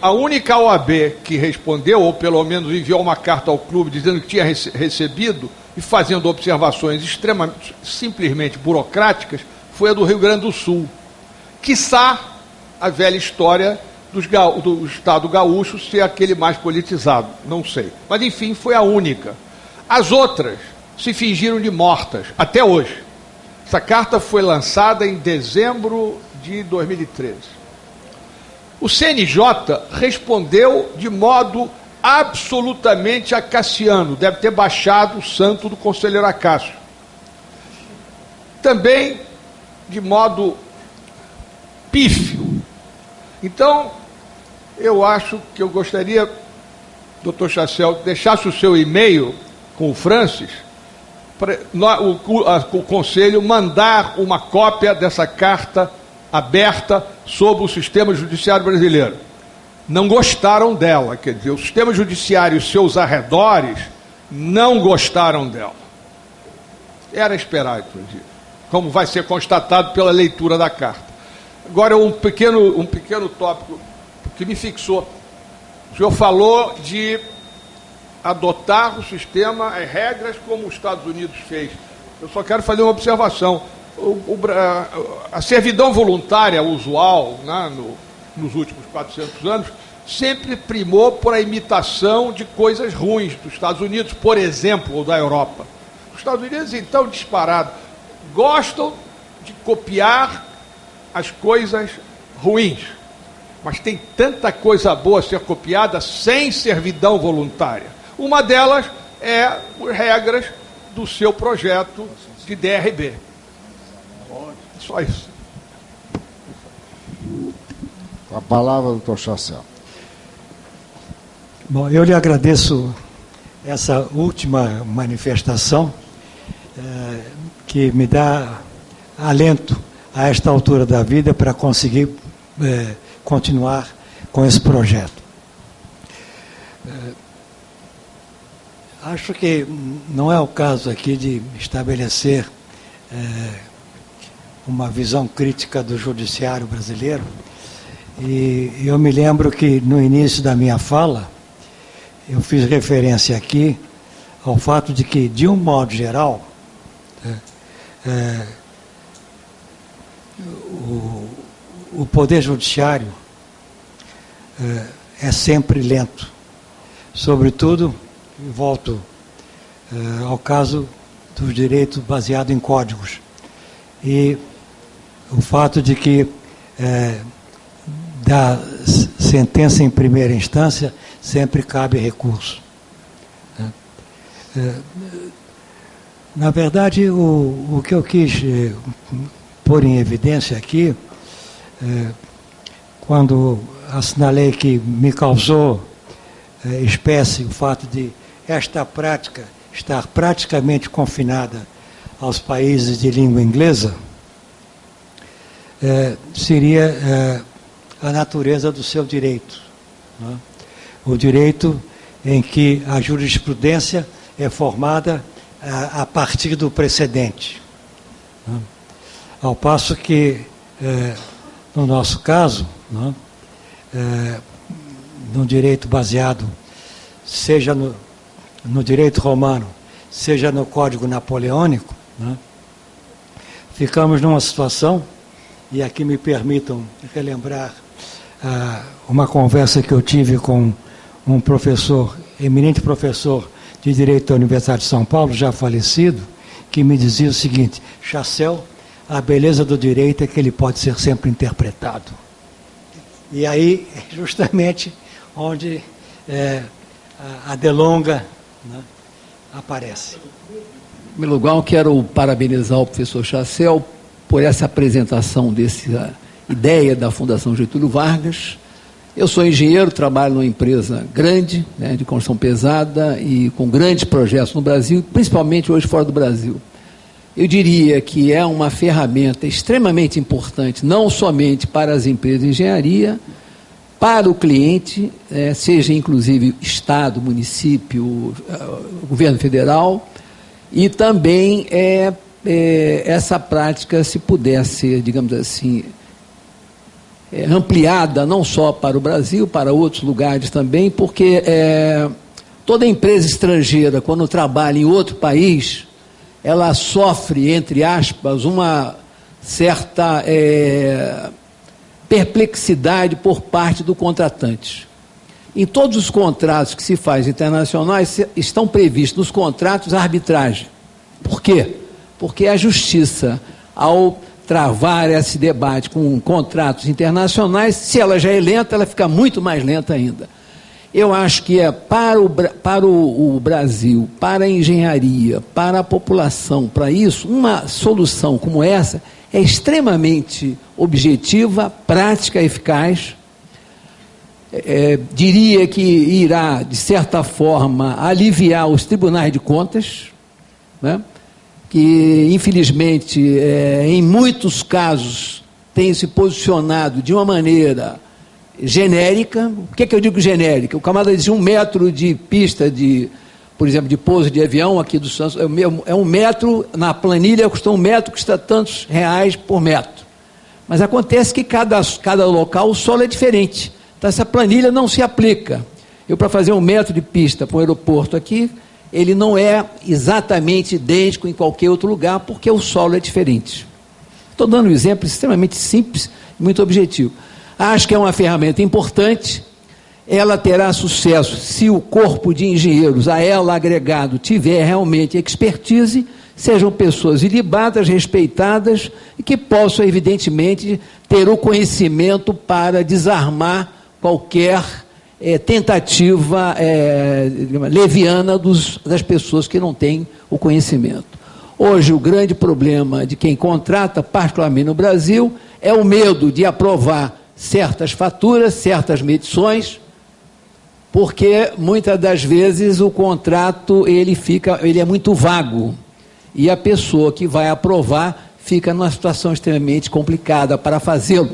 A única OAB que respondeu, ou pelo menos enviou uma carta ao clube dizendo que tinha recebido e fazendo observações extremamente, simplesmente burocráticas, foi a do Rio Grande do Sul. Quiçá a velha história do Estado gaúcho ser aquele mais politizado, não sei. Mas, enfim, foi a única. As outras se fingiram de mortas, até hoje. Essa carta foi lançada em dezembro de 2013. O CNJ respondeu de modo absolutamente acaciano, deve ter baixado o santo do conselheiro Acácio. Também de modo pífio. Então, eu acho que eu gostaria, doutor Chassel, que deixasse o seu e-mail com o Francis, para o Conselho mandar uma cópia dessa carta aberta sobre o sistema judiciário brasileiro. Não gostaram dela, quer dizer, o sistema judiciário e seus arredores não gostaram dela. Era esperar, inclusive, como vai ser constatado pela leitura da carta. Agora, um pequeno tópico que me fixou. O senhor falou de adotar o sistema, as regras como os Estados Unidos fez. Eu só quero fazer uma observação. A servidão voluntária usual, né, nos últimos 400 anos, sempre primou por a imitação de coisas ruins dos Estados Unidos, por exemplo, ou da Europa. Os Estados Unidos, então, disparado, gostam de copiar as coisas ruins, mas tem tanta coisa boa a ser copiada sem servidão voluntária. Uma delas é as regras do seu projeto de DRB. Só isso. A palavra, doutor Chassel. Bom, eu lhe agradeço essa última manifestação que me dá alento a esta altura da vida para conseguir continuar com esse projeto. Acho que não é o caso aqui de estabelecer uma visão crítica do judiciário brasileiro, e eu me lembro que no início da minha fala eu fiz referência aqui ao fato de que, de um modo geral, o poder judiciário é sempre lento, sobretudo, volto ao caso dos direitos baseados em códigos, e o fato de que da sentença em primeira instância sempre cabe recurso. Na verdade, o que eu quis pôr em evidência aqui, quando assinalei que me causou espécie o fato de esta prática estar praticamente confinada aos países de língua inglesa, seria a natureza do seu direito, né? O direito em que a jurisprudência é formada a partir do precedente, né? Ao passo que, no nosso caso, né, no direito baseado, seja no direito romano, seja no Código Napoleônico, né, ficamos numa situação, e aqui me permitam relembrar uma conversa que eu tive com um professor, eminente professor de Direito da Universidade de São Paulo, já falecido, que me dizia o seguinte: Chassel, a beleza do direito é que ele pode ser sempre interpretado. E aí, justamente, onde a delonga, né, aparece. Em primeiro lugar, eu quero parabenizar o professor Chassel por essa apresentação dessa ideia da Fundação Getúlio Vargas. Eu sou engenheiro, trabalho numa empresa grande, né, de construção pesada e com grandes projetos no Brasil, principalmente hoje fora do Brasil. Eu diria que é uma ferramenta extremamente importante, não somente para as empresas de engenharia, para o cliente, seja inclusive Estado, município, governo federal, e também essa prática, se puder ser, digamos assim, ampliada não só para o Brasil, para outros lugares também, porque toda empresa estrangeira, quando trabalha em outro país, ela sofre, entre aspas, uma certa perplexidade por parte do contratante. Em todos os contratos que se faz internacionais, estão previstos nos contratos a arbitragem. Por quê? Porque a justiça, ao travar esse debate com contratos internacionais, se ela já é lenta, ela fica muito mais lenta ainda. Eu acho que para o Brasil, para a engenharia, para a população, para isso, uma solução como essa é extremamente objetiva, prática, eficaz. Diria que irá, de certa forma, aliviar os tribunais de contas, né? Que, infelizmente, em muitos casos, têm se posicionado de uma maneira genérica. O que eu digo genérica? O camarada diz 1 metro de pista, por exemplo, de pouso de avião aqui do Santos, é 1 metro, na planilha custa 1 metro, custa tantos reais por metro. Mas acontece que cada local o solo é diferente. Então, essa planilha não se aplica. Eu, para fazer 1 metro de pista para o aeroporto aqui, ele não é exatamente idêntico em qualquer outro lugar, porque o solo é diferente. Estou dando um exemplo extremamente simples e muito objetivo. Acho que é uma ferramenta importante, ela terá sucesso se o corpo de engenheiros a ela agregado tiver realmente expertise, sejam pessoas ilibadas, respeitadas e que possam, evidentemente, ter o conhecimento para desarmar qualquer tentativa leviana das pessoas que não têm o conhecimento. Hoje, o grande problema de quem contrata, particularmente no Brasil, é o medo de aprovar certas faturas, certas medições, porque muitas das vezes o contrato ele é muito vago e a pessoa que vai aprovar fica numa situação extremamente complicada para fazê-lo.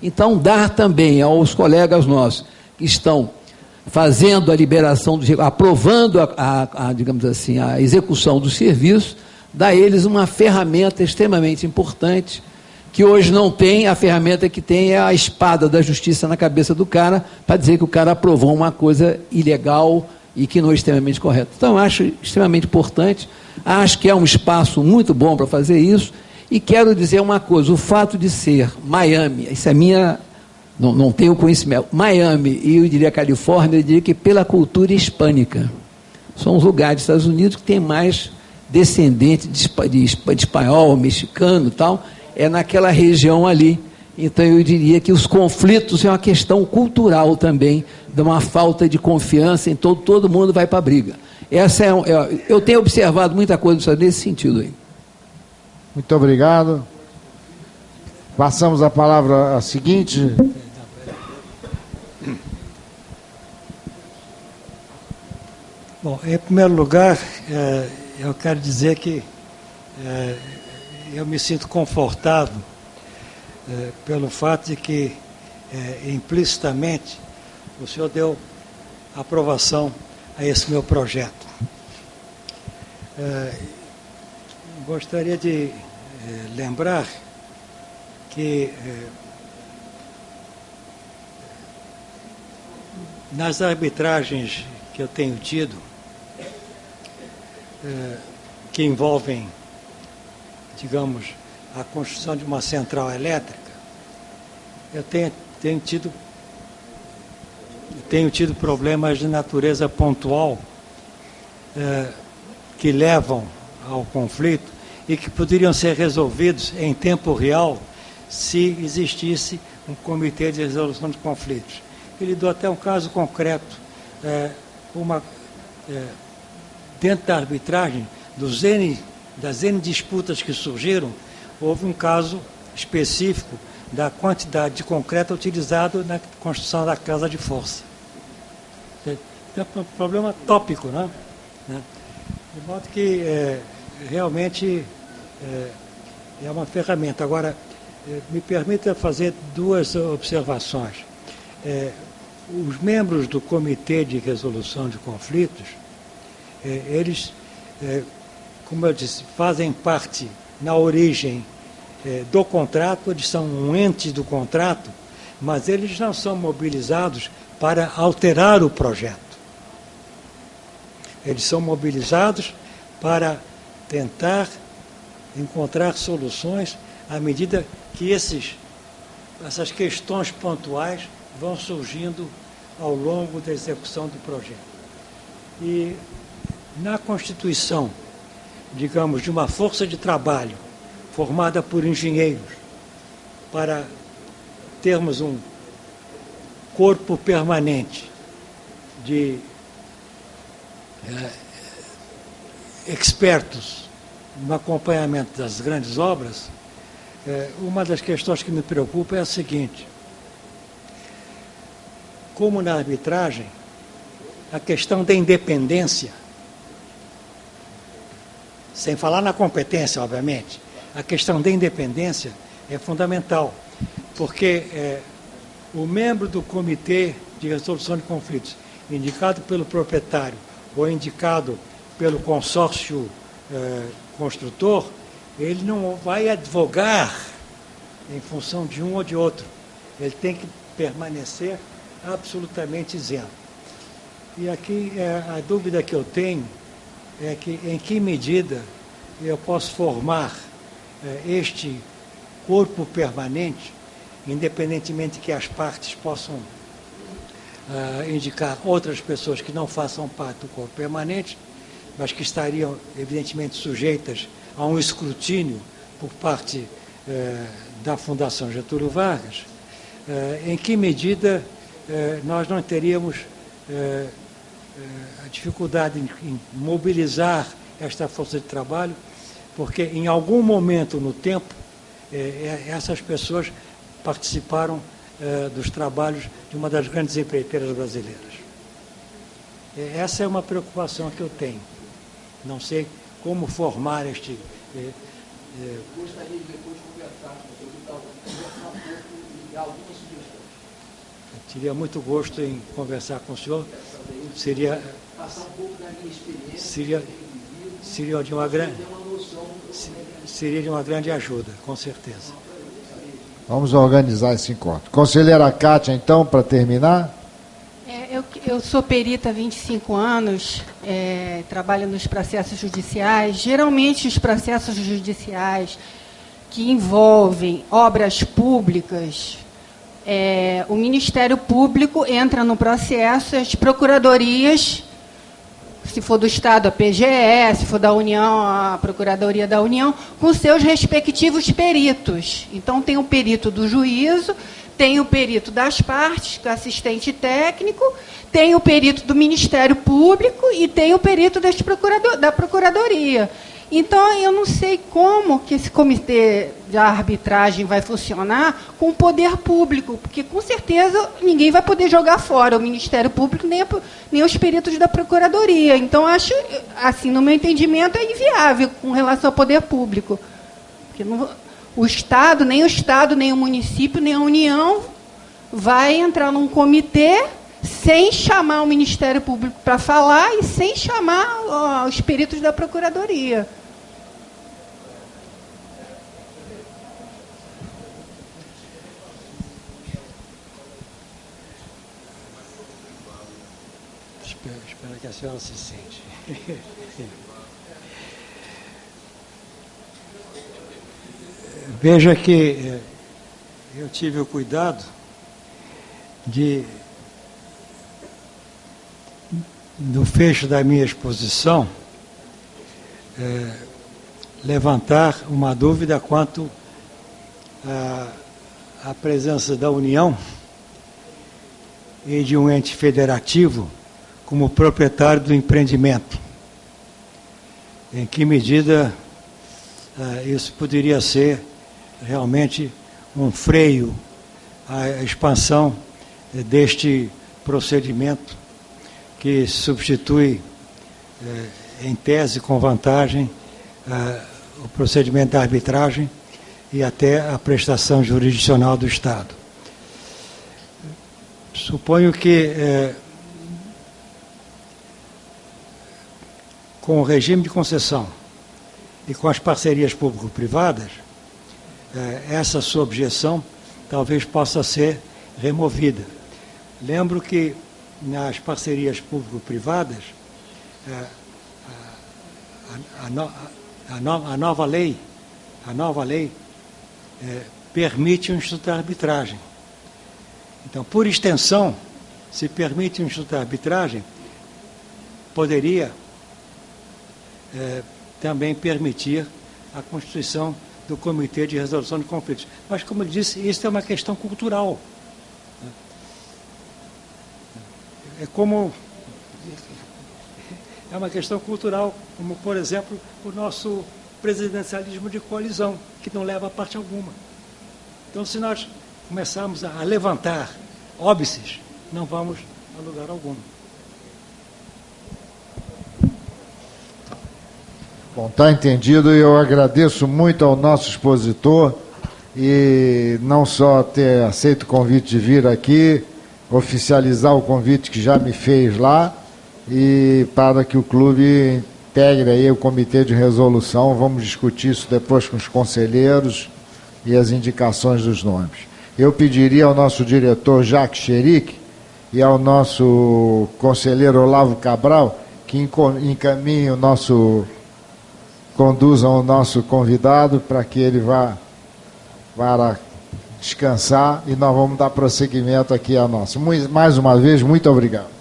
Então, dar também aos colegas nossos que estão fazendo a liberação, aprovando digamos assim, a execução do serviço, dá a eles uma ferramenta extremamente importante, que hoje não tem. A ferramenta que tem é a espada da justiça na cabeça do cara, para dizer que o cara aprovou uma coisa ilegal e que não é extremamente correta. Então, eu acho extremamente importante, acho que é um espaço muito bom para fazer isso, e quero dizer uma coisa, o fato de ser Miami, isso é minha, não tenho conhecimento, Miami e eu diria Califórnia, eu diria que pela cultura hispânica, são os lugares dos Estados Unidos que tem mais descendente de espanhol, mexicano e tal, é naquela região ali. Então eu diria que os conflitos é uma questão cultural também, de uma falta de confiança, então todo mundo vai para a briga. Eu tenho observado muita coisa nesse sentido aí. Muito obrigado. Passamos a palavra a seguinte. Bom, em primeiro lugar, eu quero dizer que eu me sinto confortado pelo fato de que, implicitamente, o senhor deu aprovação a esse meu projeto. Gostaria de lembrar que nas arbitragens que eu tenho tido, que envolvem, digamos, a construção de uma central elétrica, eu tenho tido problemas de natureza pontual que levam ao conflito e que poderiam ser resolvidos em tempo real se existisse um comitê de resolução de conflitos. Ele deu até um caso concreto, dentro da arbitragem, das N disputas que surgiram, houve um caso específico da quantidade de concreto utilizado na construção da casa de força. É um problema tópico, né? De modo que realmente é uma ferramenta. Agora, me permita fazer 2 observações. Os membros do Comitê de Resolução de Conflitos, eles, como eu disse, fazem parte, na origem do contrato, eles são um ente do contrato, mas eles não são mobilizados para alterar o projeto. Eles são mobilizados para tentar encontrar soluções à medida que essas questões pontuais vão surgindo ao longo da execução do projeto. E na constituição, digamos, de uma força de trabalho formada por engenheiros, para termos um corpo permanente de expertos no acompanhamento das grandes obras, uma das questões que me preocupa é a seguinte: como na arbitragem, a questão da independência, sem falar na competência, obviamente, a questão da independência é fundamental, porque o membro do comitê de resolução de conflitos, indicado pelo proprietário ou indicado pelo consórcio construtor, ele não vai advogar em função de um ou de outro. Ele tem que permanecer absolutamente isento. E aqui a dúvida que eu tenho é que em que medida eu posso formar este corpo permanente, independentemente que as partes possam indicar outras pessoas que não façam parte do corpo permanente, mas que estariam evidentemente sujeitas a um escrutínio por parte da Fundação Getúlio Vargas, em que medida nós não teríamos a dificuldade em mobilizar esta força de trabalho, porque em algum momento no tempo essas pessoas participaram dos trabalhos de uma das grandes empreiteiras brasileiras. Essa é uma preocupação que eu tenho. Não sei como formar este... Gostaria de depois conversar um pouco e dar algumas sugestões. Teria muito gosto em conversar com o senhor. Seria... Passar um pouco da minha experiência. Seria de uma grande ajuda, com certeza. Vamos organizar esse encontro. Conselheira Kátia, então, para terminar. Eu sou perita há 25 anos, trabalho nos processos judiciais. Geralmente, os processos judiciais que envolvem obras públicas, o Ministério Público entra no processo, as procuradorias, se for do Estado, a PGE, se for da União, a Procuradoria da União, com seus respectivos peritos. Então, tem o perito do juízo, tem o perito das partes, que é assistente técnico, tem o perito do Ministério Público e tem o perito da Procuradoria. Então, eu não sei como que esse comitê de arbitragem vai funcionar com o poder público, porque, com certeza, ninguém vai poder jogar fora o Ministério Público nem os peritos da Procuradoria. Então, acho, assim, no meu entendimento, é inviável com relação ao poder público. Porque o Estado, nem o município, nem a União vai entrar num comitê sem chamar o Ministério Público para falar e sem chamar os peritos da Procuradoria. Espero que a senhora se sente. Veja que eu tive o cuidado de, no fecho da minha exposição, levantar uma dúvida quanto à presença da União e de um ente federativo como proprietário do empreendimento. Em que medida isso poderia ser realmente um freio à expansão deste procedimento que substitui, em tese, com vantagem, o procedimento da arbitragem e até a prestação jurisdicional do Estado. Suponho que, com o regime de concessão e com as parcerias público-privadas, essa sua objeção talvez possa ser removida. Lembro que nas parcerias público-privadas, a nova lei permite um instituto de arbitragem. Então, por extensão, se permite um instituto de arbitragem, poderia também permitir a constituição do Comitê de Resolução de Conflitos. Mas, como eu disse, isso é uma questão cultural. É uma questão cultural, como, por exemplo, o nosso presidencialismo de coalizão, que não leva a parte alguma. Então, se nós começarmos a levantar óbices, não vamos a lugar algum. Bom, está entendido, e eu agradeço muito ao nosso expositor, e não só ter aceito o convite de vir aqui, oficializar o convite que já me fez lá, e para que o clube integre aí o comitê de resolução. Vamos discutir isso depois com os conselheiros e as indicações dos nomes. Eu pediria ao nosso diretor Jacques Cheric e ao nosso conselheiro Olavo Cabral que encaminhem conduzam o nosso convidado para que ele vá para descansar, e nós vamos dar prosseguimento aqui a nossa. Mais uma vez, muito obrigado.